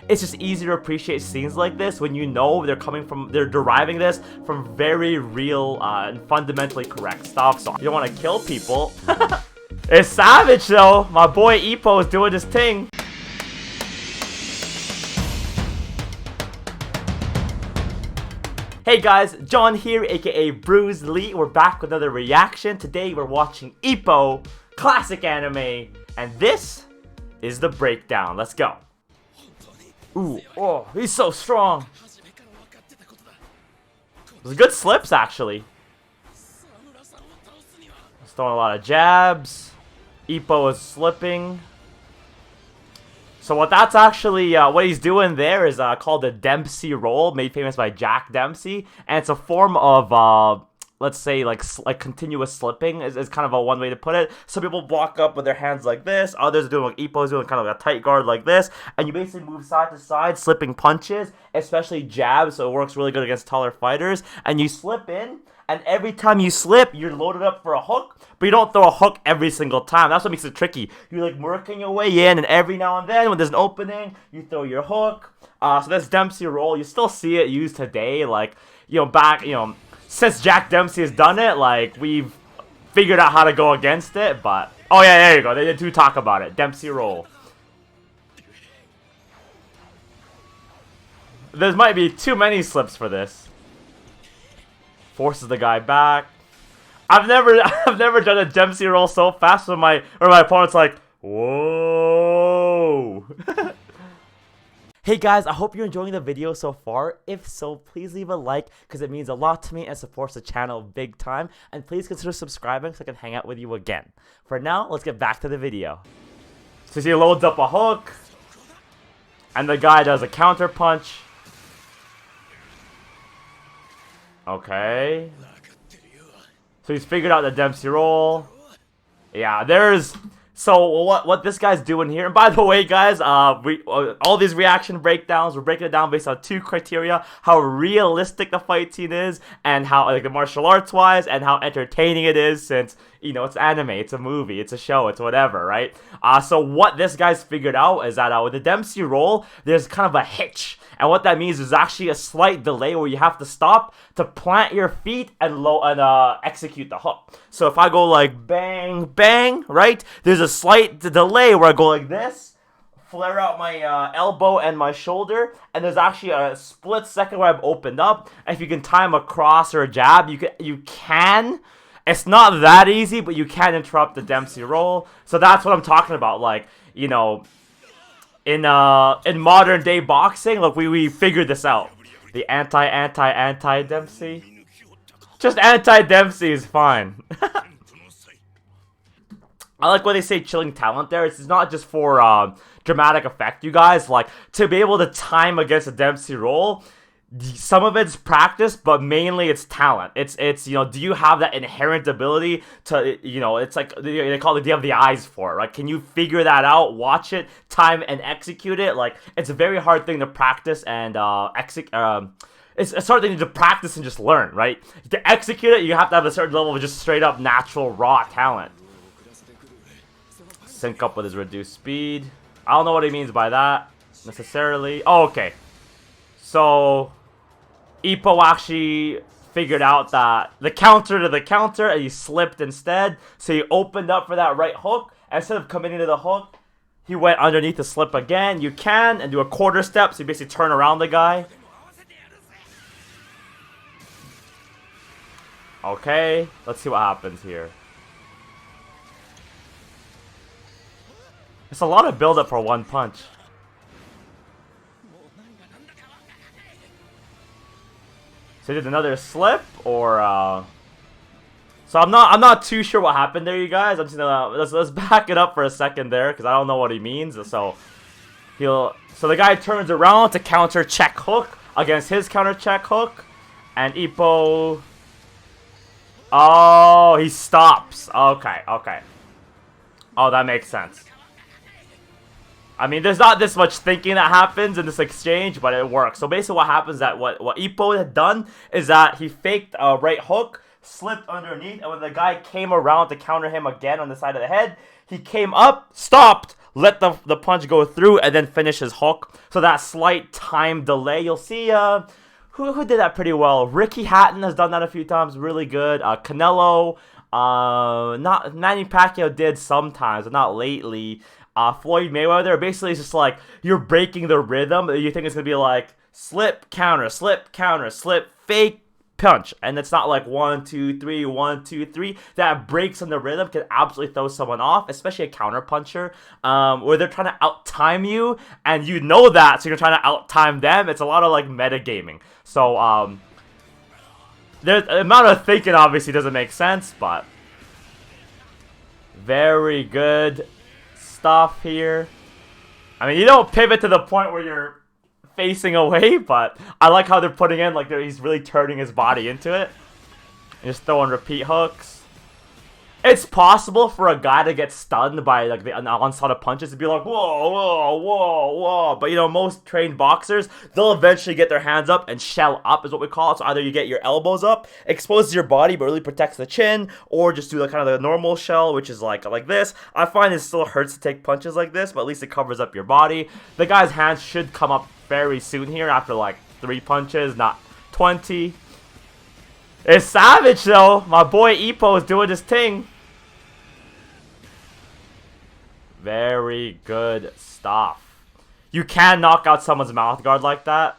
it's just easy to appreciate scenes like this when you know they're deriving this from very real and fundamentally correct stuff. So you don't want to kill people. It's savage though. My boy Ippo is doing his thing. Hey guys, John here, aka Bruce Lee. We're back with another reaction. Today we're watching Ippo, classic anime, and this is the breakdown. Let's go. Ooh, oh, he's so strong. Those good slips, actually. He's throwing a lot of jabs. Ippo is slipping. So what that's actually, what he's doing there is called the Dempsey roll, made famous by Jack Dempsey. And it's a form of, let's say, like continuous slipping is kind of a one way to put it. Some people block up with their hands like this. Others are doing like Ippo's doing kind of like a tight guard like this. And you basically move side to side, slipping punches, especially jabs. So it works really good against taller fighters. And you slip in. And every time you slip, you're loaded up for a hook, but you don't throw a hook every single time. That's what makes it tricky. You're like working your way in, and every now and then, when there's an opening, you throw your hook. So this Dempsey roll, you still see it used today. Like, since Jack Dempsey has done it, like, we've figured out how to go against it, but... Oh yeah, there you go. They do talk about it. Dempsey roll. There might be too many slips for this. Forces the guy back. I've never done a Dempsey roll so fast when my opponent's like, whoa. Hey guys, I hope you're enjoying the video so far. If so, please leave a like because it means a lot to me and supports the channel big time. And please consider subscribing so I can hang out with you again. For now, let's get back to the video. So he loads up a hook, and the guy does a counter punch. Okay. So he's figured out the Dempsey roll. Yeah, so what this guy's doing here. And by the way, guys, all these reaction breakdowns, we're breaking it down based on two criteria: how realistic the fight scene is, and how like the martial arts wise, and how entertaining it is. Since it's anime, it's a movie, it's a show, it's whatever, right? So what this guy's figured out is that with the Dempsey roll, there's kind of a hitch. And what that means is actually a slight delay where you have to stop to plant your feet and execute the hook. So if I go like bang, bang, right? There's a slight delay where I go like this, flare out my elbow and my shoulder, and there's actually a split second where I've opened up. And if you can time a cross or a jab, you can. It's not that easy, but you can interrupt the Dempsey roll. So that's what I'm talking about. Like, in modern day boxing, look, we figured this out. The anti Dempsey. Just anti Dempsey is fine. I like when they say chilling talent there. It's not just for dramatic effect, you guys. Like, to be able to time against a Dempsey roll, some of it's practice, but mainly it's talent. It's do you have that inherent ability to, it's like they call it, do you have the eyes for it, right? Can you figure that out, watch it, time and execute it? Like, it's a very hard thing to practice and it's a hard thing to practice and just learn, right? To execute it, you have to have a certain level of just straight up natural raw talent. Sync up with his reduced speed. I don't know what he means by that necessarily. Oh, okay. So Ippo actually figured out that the counter to the counter, and he slipped instead. So he opened up for that right hook. Instead of coming into the hook, he went underneath the slip again. You can, and do a quarter step, so you basically turn around the guy. Okay, let's see what happens here. It's a lot of build-up for one punch. So he did another slip, or so I'm not too sure what happened there, you guys. I'm just gonna let's back it up for a second there, because I don't know what he means. So the guy turns around to counter check hook against his counter check hook, and Ippo. Oh, he stops. Okay. Oh, that makes sense. I mean, there's not this much thinking that happens in this exchange, but it works. So basically what happens, that what Ippo had done is that he faked a right hook, slipped underneath, and when the guy came around to counter him again on the side of the head, he came up, stopped, let the punch go through, and then finish his hook. So that slight time delay, you'll see, who did that pretty well? Ricky Hatton has done that a few times, really good. Canelo, not Manny Pacquiao did sometimes, but not lately. Floyd Mayweather, basically it's just like, you're breaking the rhythm. You think it's going to be like, slip, counter, slip, fake, punch, and it's not like 1 2 3 1 2 3. That breaks on the rhythm can absolutely throw someone off, especially a counter puncher, where they're trying to out time you, and you know that, so you're trying to out time them. It's a lot of like metagaming. So there's the amount of thinking obviously doesn't make sense, but very good stuff here. I mean, you don't pivot to the point where you're facing away, but I like how they're putting in, like, he's really turning his body into it. And just throwing repeat hooks. It's possible for a guy to get stunned by, like, the onslaught of punches and be like, whoa, whoa, whoa, whoa. But, you know, most trained boxers, they'll eventually get their hands up and shell up is what we call it. So either you get your elbows up, exposes your body, but really protects the chin, or just do, like, kind of the normal shell, which is like this. I find it still hurts to take punches like this, but at least it covers up your body. The guy's hands should come up very soon here after, like, 3 punches, not 20. It's savage, though. My boy Ippo is doing his thing. Very good stuff. You can knock out someone's mouth guard like that.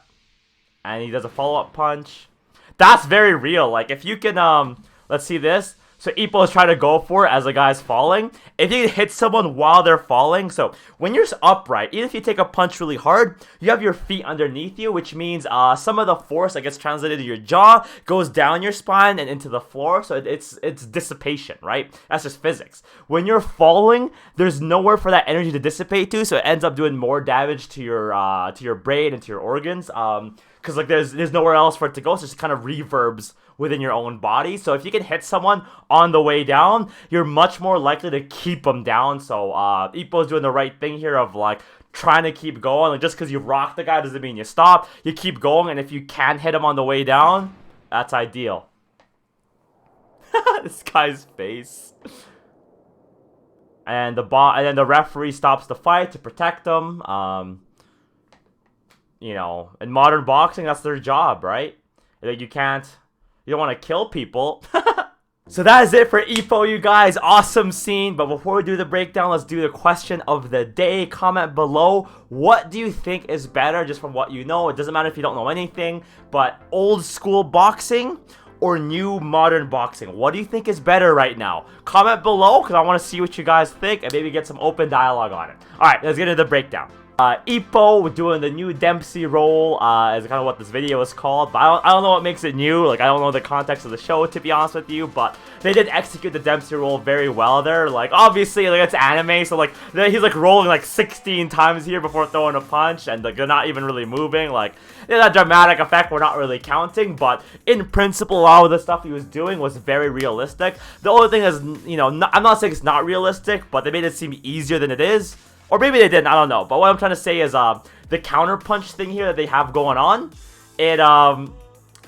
And he does a follow-up punch. That's very real. Like, if you can, let's see this. So Ippo is trying to go for it as the guy's falling. If you hit someone while they're falling, so when you're upright, even if you take a punch really hard, you have your feet underneath you, which means some of the force that gets translated to your jaw goes down your spine and into the floor. So it's dissipation, right? That's just physics. When you're falling, there's nowhere for that energy to dissipate to, so it ends up doing more damage to your brain and to your organs. Because like there's nowhere else for it to go, so it just kind of reverbs within your own body. So if you can hit someone on the way down, you're much more likely to keep them down. So Ippo's doing the right thing here of like trying to keep going. Like, just because you rock the guy doesn't mean you stop. You keep going, and if you can hit him on the way down, that's ideal. This guy's face. And then the referee stops the fight to protect him. You know, in modern boxing, that's their job, right? Like, you don't want to kill people. So that is it for Ippo, you guys. Awesome scene. But before we do the breakdown, let's do the question of the day. Comment below. What do you think is better, just from what you know? It doesn't matter if you don't know anything. But old school boxing or new modern boxing? What do you think is better right now? Comment below, because I want to see what you guys think and maybe get some open dialogue on it. Alright, let's get into the breakdown. Ippo doing the new Dempsey role is kind of what this video is called, but I don't know what makes it new. Like, I don't know the context of the show, to be honest with you, but they did execute the Dempsey role very well there. Like, obviously, like, it's anime, so like he's like rolling like 16 times here before throwing a punch, and like they're not even really moving. Like, that dramatic effect we're not really counting, but in principle, a lot of the stuff he was doing was very realistic. The only thing is, you know, I'm not saying it's not realistic, but they made it seem easier than it is. Or maybe they didn't, I don't know. But what I'm trying to say is the counter punch thing here that they have going on, it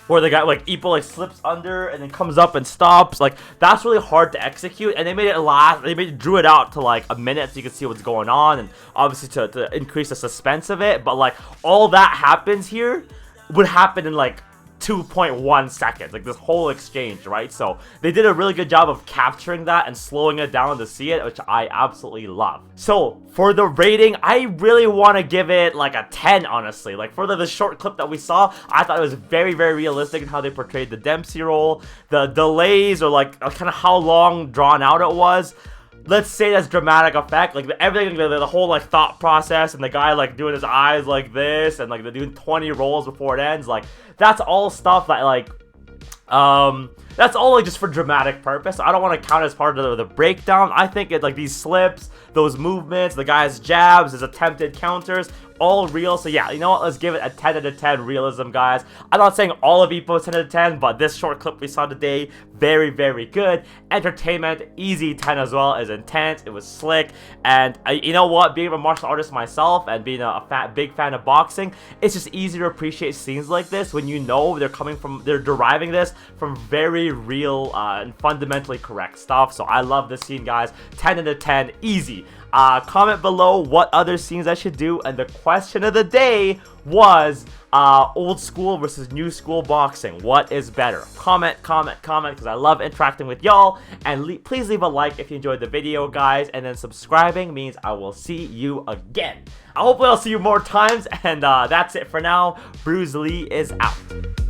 where the guy like Ippo like slips under and then comes up and stops, like that's really hard to execute, and they made it last. Drew it out to like a minute so you can see what's going on, and obviously to increase the suspense of it. But like all that happens here would happen in like 2.1 seconds, like this whole exchange, right? So they did a really good job of capturing that and slowing it down to see it, which I absolutely love. So for the rating, I really want to give it like a 10, honestly. Like for the short clip that we saw, I thought it was very, very realistic in how they portrayed the Dempsey role. The delays, or like kind of how long drawn out it was, let's say that's dramatic effect, like everything, the whole like thought process, and the guy like doing his eyes like this, and like they're doing 20 rolls before it ends, like that's all stuff that like that's all like just for dramatic purpose. I don't want to count it as part of the breakdown. I think it like these slips, those movements, the guy's jabs, his attempted counters, all real. So yeah, you know what, let's give it a 10 out of 10 realism, guys. I'm not saying all of Ippo is 10 out of 10, but this short clip we saw today, very, very good. Entertainment, easy 10 as well. Is intense, it was slick, and you know what, being a martial artist myself and being a big fan of boxing, it's just easy to appreciate scenes like this when you know they're deriving this from very real and fundamentally correct stuff. So I love this scene, guys. 10 out of 10, easy. Comment below what other scenes I should do, and the question of the day was old school versus new school boxing. What is better? Comment, because I love interacting with y'all. And please leave a like if you enjoyed the video, guys. And then subscribing means I will see you again. Hopefully I'll see you more times. And that's it for now. Bruce Lee is out.